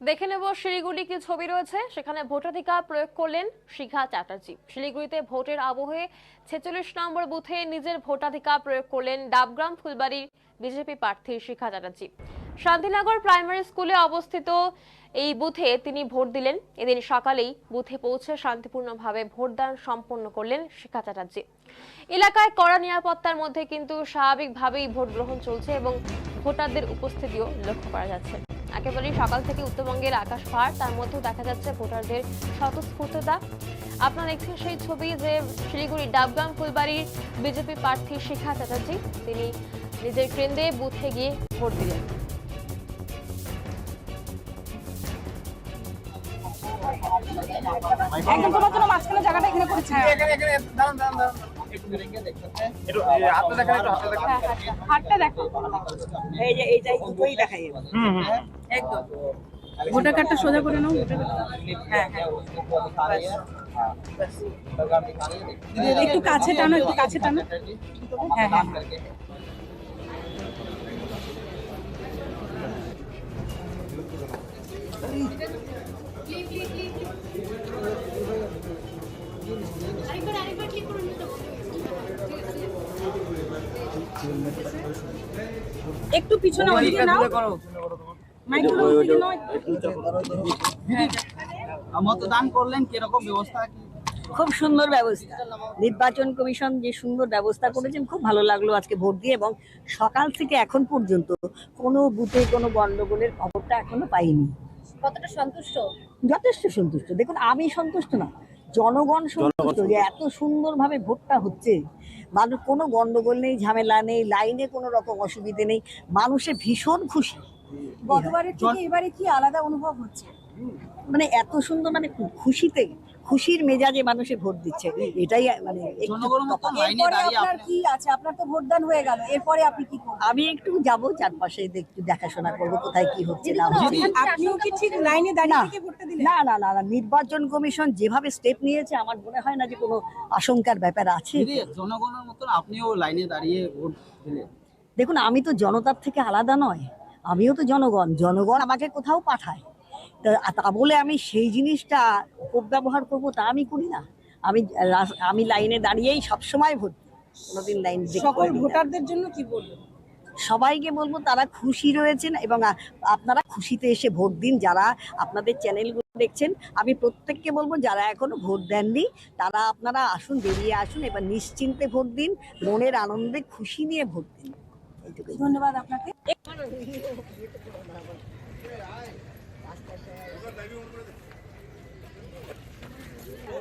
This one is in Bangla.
দেখে নেব শিলিগুড়ি কি ছবি রয়েছে। সেখানে ভোটাধিকার প্রয়োগ করলেন শিখা চ্যাটার্জি। শিলিগুড়িতে ভোটের আবহে 46 নম্বর বুথে নিজের ভোটাধিকার প্রয়োগ করলেন ডাবগ্রাম ফুলবাড়ির বিজেপি প্রার্থী শিখা চ্যাটার্জি। শান্তিনগর প্রাইমারি স্কুলে অবস্থিত এই বুথে তিনি ভোট দিলেন। এদিন সকালেই বুথে পৌঁছে শান্তিপূর্ণভাবে ভোটদান সম্পন্ন করলেন শিখা চ্যাটার্জি। এলাকায় কড়া নিরাপত্তার মধ্যে কিন্তু স্বাভাবিকভাবেই ভোট গ্রহণ চলছে এবং ভোটারদের উপস্থিতিও লক্ষ্য করা যাচ্ছে। একেবারেই সকাল থেকে উত্তরবঙ্গের আকাশ ফার, তার মধ্যেও দেখা যাচ্ছে ভোটারদের স্বতঃস্ফূর্ততা। আপনারা দেখছেন সেই ছবি যে শিলিগুড়ির ডাবগ্রাম ফুলবাড়ির বিজেপি প্রার্থী শিখা চ্যাটার্জি তিনি নিজের কেন্দ্রে বুথে গিয়ে ভোট দিলেন। একদম তোমার জন্য মাঝখানে জায়গাটা এখানে করেছি। হাতটা দেখো, এই দেখাই একদম। ভোটার কার্ডটা সোজা করে নাও। একটু কাছে টানো, একটু কাছে টানো। হ্যাঁ হ্যাঁ একটু পিছনে ওদিকে নাও, মাইক্রোফোন ওদিকে নাও। মতদান করলেন, কিরকম ব্যবস্থা? খুব সুন্দর ব্যবস্থা। নির্বাচন কমিশন যে সুন্দর ব্যবস্থা করেছেন, খুব ভালো লাগলো আজকে ভোট দিয়ে। এবং সকাল থেকে এখন পর্যন্ত কোনো বুথে কোনো গন্ডগোলের খবরটা এখনো পাইনি। কতটা সন্তুষ্ট? যথেষ্ট সন্তুষ্ট। দেখুন, আমি সন্তুষ্ট না, জনগণ সন্তুষ্ট যে এত সুন্দরভাবে ভোটটা হচ্ছে। মানুষ কোনো গন্ডগোল নেই, ঝামেলা নেই, লাইনে কোনো রকম অসুবিধে নেই, মানুষে ভীষণ খুশি। গতবারের থেকে এবারে কি আলাদা অনুভব হচ্ছে? মানে এত সুন্দর, মানে খুশির মেজাজে মানুষে ভোট দিচ্ছে, এটাই মানে আপনার কি আছে? আপনার তো ভোটদান হয়ে গেল, এরপরে আপনি কি করবেন? আমি একটু যাবো চারপাশে, একটু দেখাশোনা করবো কোথায় কি হচ্ছে না হচ্ছে। আপনিও কি ঠিক লাইনে দাঁড়িয়ে থেকে ভোটটা দিলেন? না না না না, নির্বাচন কমিশন যেভাবে স্টেপ নিয়েছে আমার মনে হয় না যে কোনো আশঙ্কার ব্যাপার আছে। জনগণের মতন আপনিও লাইনে দাঁড়িয়ে ভোট দিলেন। দেখুন, আমি তো জনতার থেকে আলাদা নয়, আমিও তো জনগণ আমাকে কোথাও পাঠায়। তা বলে আমি সেই জিনিসটা অপব্যবহার করবো তা আমি করি না। আমি লাইনে দাঁড়িয়েই সবসময় ভোট দিই, কোনোদিন লাইন সকল ভোটারদের জন্য কি বলবেন? সবাইকে বলবো তারা খুশি রয়েছেন এবং আপনারা খুশিতে এসে ভোট দিন। যারা আপনাদের চ্যানেলগুলো দেখছেন, আমি প্রত্যেককে বলবো যারা এখনো ভোট দেননি তারা আপনারা আসুন, বেরিয়ে আসুন, এবার নিশ্চিন্তে ভোট দিন, মনের আনন্দে খুশি নিয়ে ভোট দিন। ধন্যবাদ আপনাকে।